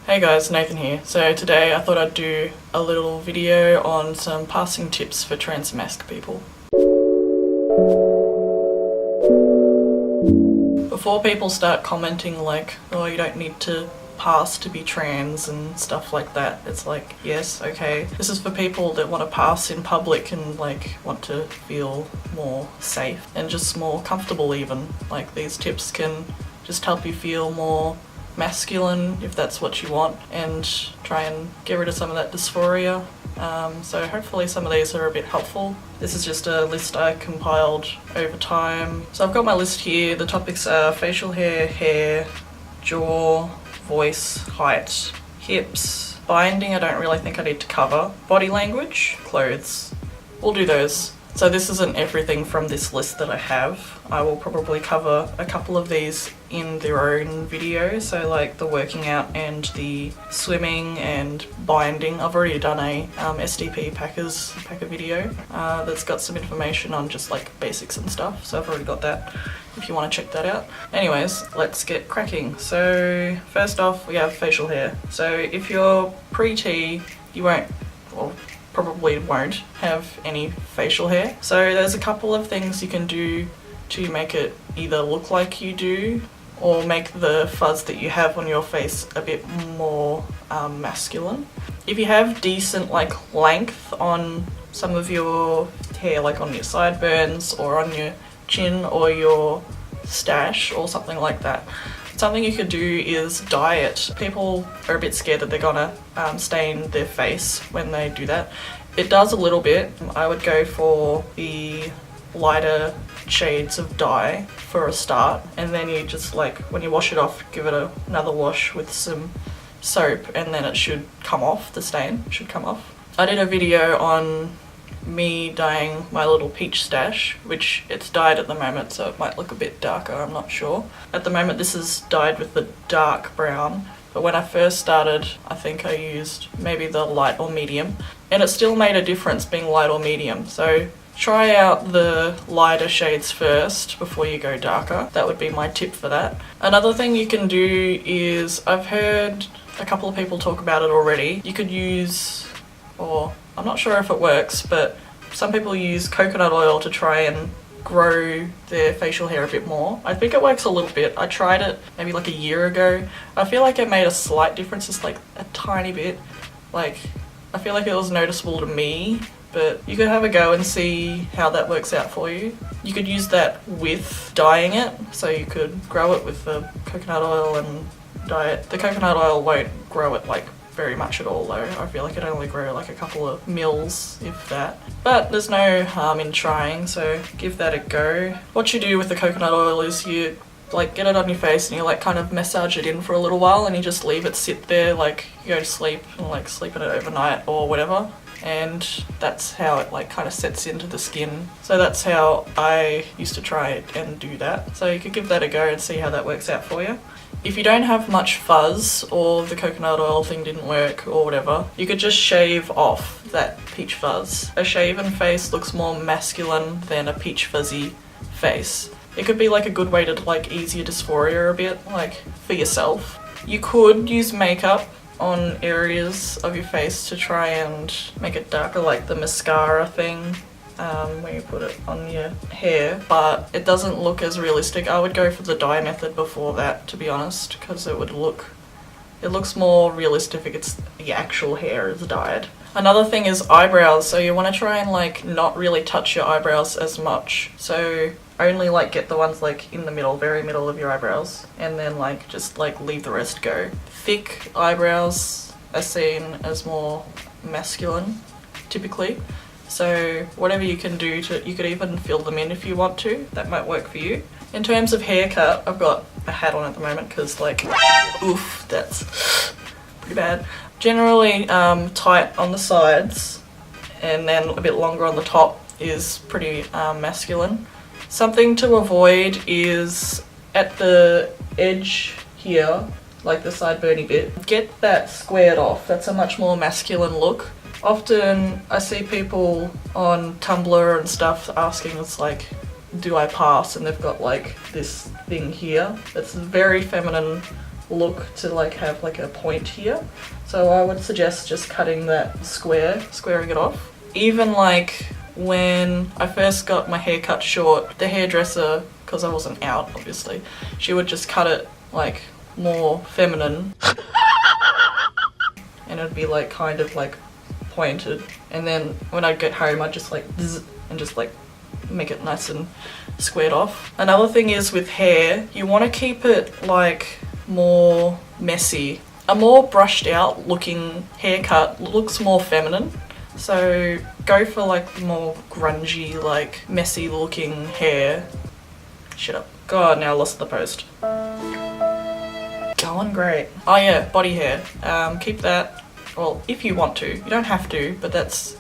Hey guys, Nathan here. So today I thought I'd do a little video on some passing tips for trans-masc people. Before people start commenting like, oh, you don't need to pass to be trans and stuff like that, it's like, yes, okay. This is for people that want to pass in public and like want to feel more safe and just more comfortable even. Like these tips can just help you feel more masculine if that's what you want and try and get rid of some of that dysphoria. So hopefully some of these are a bit helpful. This is just a list I compiled over time. So I've got my list here. The topics are facial hair, jaw, voice, height, hips, binding I don't really think I need to cover, body language, clothes. We'll do those. So this isn't everything from this list that I have. I will probably cover a couple of these in their own video, so like the working out and the swimming and binding. I've already done a SDP packer video that's got some information on just like basics and stuff, so I've already got that if you want to check that out. Anyways, let's get cracking. So first off, we have facial hair. So if you're pre-T, you won't, well, probably won't have any facial hair. So there's a couple of things you can do to make it either look like you do or make the fuzz that you have on your face a bit more masculine. If you have decent like length on some of your hair, like on your sideburns or on your chin or your stash or something like that, something you could do is dye it. People are a bit scared that they're gonna stain their face when they do that. It does a little bit. I would go for the lighter shades of dye for a start, and then you just like, when you wash it off, give it another wash with some soap and then it should come off, the stain should come off. I did a video on me dyeing my little peach stash, which it's dyed at the moment, so it might look a bit darker, I'm not sure. At the moment this is dyed with the dark brown, but when I first started I think I used maybe the light or medium, and it still made a difference being light or medium. So try out the lighter shades first before you go darker. That would be my tip for that. Another thing you can do is, I've heard a couple of people talk about it already, you could use, or I'm not sure if it works, but some people use coconut oil to try and grow their facial hair a bit more. I think it works a little bit. I tried it maybe like a year ago. I feel like it made a slight difference, just like a tiny bit. Like, I feel like it was noticeable to me, but you could have a go and see how that works out for you. You could use that with dyeing it, so you could grow it with the coconut oil and dye it. The coconut oil won't grow it like very much at all though. I feel like it only grow like a couple of mils, if that. But there's no harm in trying, so give that a go. What you do with the coconut oil is you like get it on your face and you like kind of massage it in for a little while, and you just leave it sit there, like you go to sleep and like sleep in it overnight or whatever. And that's how it like kind of sets into the skin. So that's how I used to try it and do that. So you could give that a go and see how that works out for you. If you don't have much fuzz or the coconut oil thing didn't work or whatever, you could just shave off that peach fuzz. A shaven face looks more masculine than a peach fuzzy face. It could be like a good way to like ease your dysphoria a bit, like for yourself. You could use makeup on areas of your face to try and make it darker, like the mascara thing, when you put it on your hair, but it doesn't look as realistic. I would go for the dye method before that, to be honest, because it looks more realistic if it's the actual hair is dyed. Another thing is eyebrows, so you want to try and like not really touch your eyebrows as much, so only like get the ones like in the middle, very middle of your eyebrows, and then like just like leave the rest go. Thick eyebrows are seen as more masculine typically, so whatever you can do to, you could even fill them in if you want to, that might work for you. In terms of haircut, I've got a hat on at the moment because like, oof, that's pretty bad. Generally tight on the sides and then a bit longer on the top is pretty masculine. Something to avoid is at the edge here, like the sideburny bit, get that squared off. That's a much more masculine look. Often I see people on Tumblr and stuff asking us like, do I pass? And they've got like this thing here. It's very feminine look to like have like a point here. So I would suggest just cutting that squaring it off. Even like when I first got my hair cut short, the hairdresser, because I wasn't out obviously, she would just cut it like more feminine and it'd be like kind of like pointed, and then when I'd get home I'd just like zzz, and just like make it nice and squared off. Another thing is with hair, you want to keep it like more messy. A more brushed out looking haircut looks more feminine, so go for like more grungy, like messy looking hair. Shut up. God, now I lost the post. Going great. Oh yeah, body hair. Keep that, well, if you want to. You don't have to, but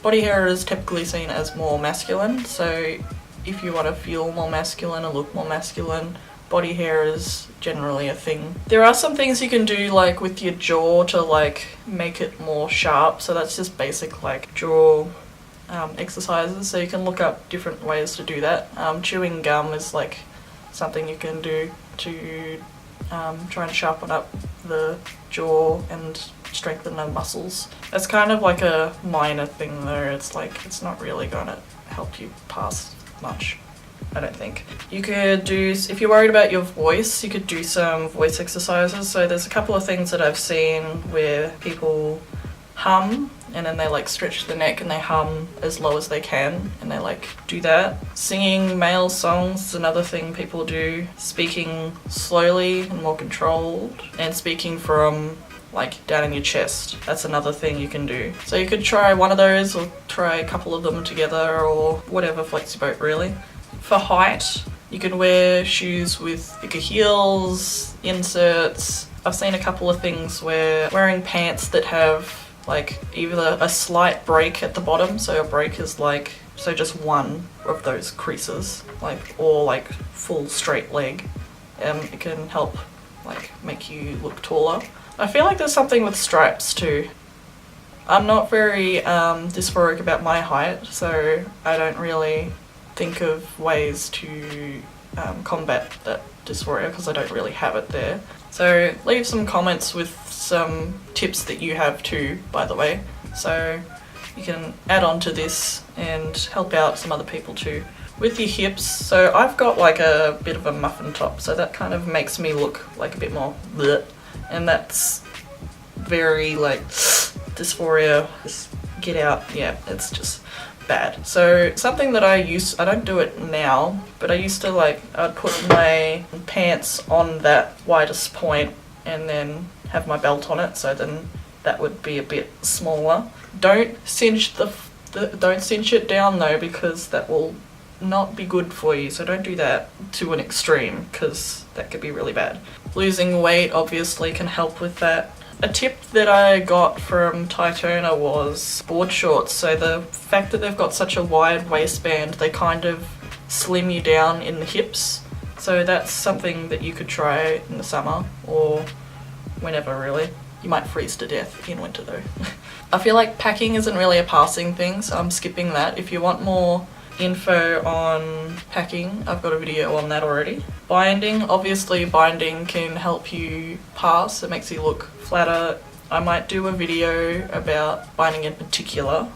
body hair is typically seen as more masculine, so if you want to feel more masculine or look more masculine, body hair is generally a thing. There are some things you can do like with your jaw to like make it more sharp, so that's just basic like jaw exercises, so you can look up different ways to do that. Chewing gum is like something you can do to try and sharpen up the jaw and strengthen the muscles. It's kind of like a minor thing though, it's like it's not really gonna help you pass much, I don't think. You could do, if you're worried about your voice, you could do some voice exercises. So there's a couple of things that I've seen where people hum and then they like stretch the neck and they hum as low as they can and they like do that. Singing male songs is another thing people do. Speaking slowly and more controlled, and speaking from like down in your chest, that's another thing you can do. So you could try one of those or try a couple of them together or whatever floats your boat really. For height, you can wear shoes with bigger heels, inserts. I've seen a couple of things where wearing pants that have like either a slight break at the bottom, so a break is like, so just one of those creases, like, or like full straight leg, it can help like make you look taller. I feel like there's something with stripes too. I'm not very dysphoric about my height, so I don't really think of ways to combat that dysphoria because I don't really have it there. So leave some comments with some tips that you have too, by the way, so you can add on to this and help out some other people too. With your hips, so I've got like a bit of a muffin top, so that kind of makes me look like a bit more bleh, and that's very like dysphoria, just get out, yeah, it's just bad. So something that I don't do it now, but I used to like, I'd put my pants on that widest point and then have my belt on it, so then that would be a bit smaller. Don't cinch don't cinch it down though, because that will not be good for you, so don't do that to an extreme because that could be really bad. Losing weight obviously can help with that. A tip that I got from Titona was board shorts. So the fact that they've got such a wide waistband, they kind of slim you down in the hips. So that's something that you could try in the summer or whenever really. You might freeze to death in winter though. I feel like packing isn't really a passing thing, so I'm skipping that. If you want more info on packing, I've got a video on that already. Binding, obviously binding can help you pass, it makes you look flatter. I might do a video about binding in particular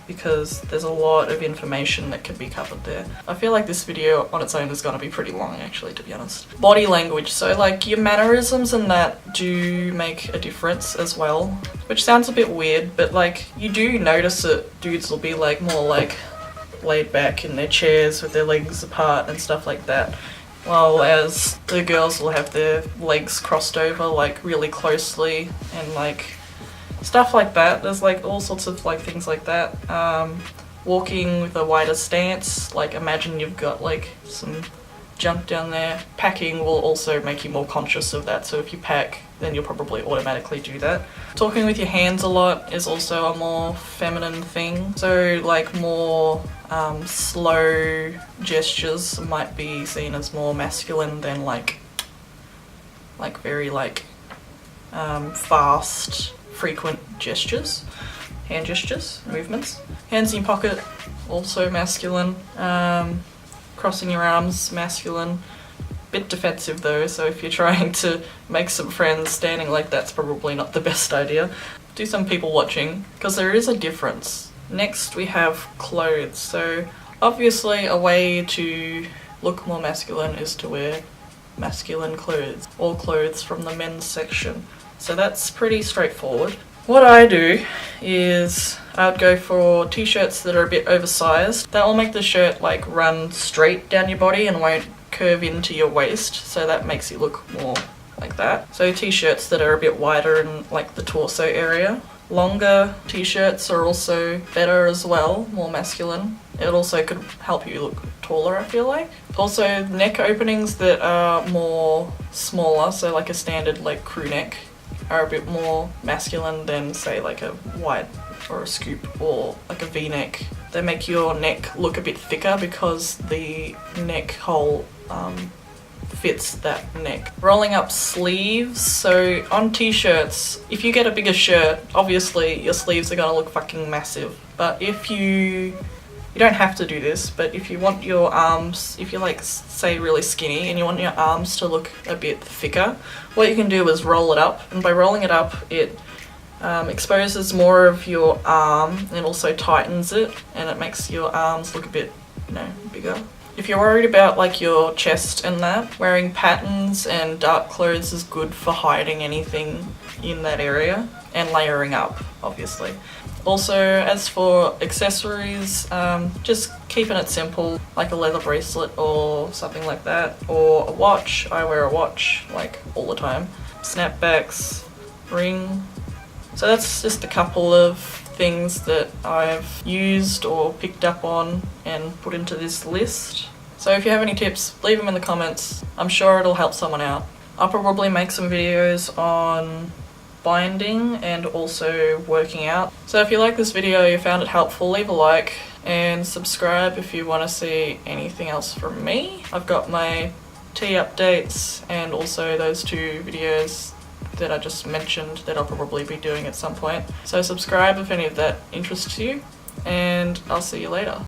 because there's a lot of information that can be covered there. I feel like this video on its own is going to be pretty long actually, to be honest. Body language, so like your mannerisms and that do make a difference as well, which sounds a bit weird, but like you do notice it. Dudes will be like more like laid back in their chairs with their legs apart and stuff like that, while as the girls will have their legs crossed over like really closely and like stuff like that. There's like all sorts of like things like that. Walking with a wider stance, like imagine you've got like some junk down there. Packing will also make you more conscious of that, so if you pack then you'll probably automatically do that. Talking with your hands a lot is also a more feminine thing, so like more slow gestures might be seen as more masculine than like very like fast frequent gestures, hand gestures, movements. Hands in your pocket, also masculine. Crossing your arms, masculine. Bit defensive though, so if you're trying to make some friends, standing like that's probably not the best idea. Do some people watching, because there is a difference. Next we have clothes. So obviously a way to look more masculine is to wear masculine clothes, or clothes from the men's section. So that's pretty straightforward. What I do is I would go for t-shirts that are a bit oversized. That will make the shirt like run straight down your body and won't curve into your waist, so that makes you look more like that. So t-shirts that are a bit wider in like the torso area. Longer t-shirts are also better as well, more masculine. It also could help you look taller, I feel like. Also neck openings that are more smaller, so like a standard like crew neck, are a bit more masculine than say like a wide or a scoop or like a v-neck. They make your neck look a bit thicker because the neck hole fits that neck. Rolling up sleeves. So on t-shirts, if you get a bigger shirt, obviously your sleeves are gonna look fucking massive. But if you don't have to do this, but if you want your arms, if you're like say really skinny and you want your arms to look a bit thicker, what you can do is roll it up, and by rolling it up it exposes more of your arm and also tightens it, and it makes your arms look a bit, bigger. If you're worried about like your chest and that, wearing patterns and dark clothes is good for hiding anything in that area, and layering up, obviously. Also, as for accessories, just keeping it simple, like a leather bracelet or something like that, or a watch. I wear a watch like all the time. Snapbacks, ring. So that's just a couple of things that I've used or picked up on and put into this list. So if you have any tips, leave them in the comments. I'm sure it'll help someone out. I'll probably make some videos on binding and also working out. So if you like this video, you found it helpful, leave a like and subscribe if you want to see anything else from me. I've got my tea updates and also those 2 videos that I just mentioned that I'll probably be doing at some point. So subscribe if any of that interests you, and I'll see you later.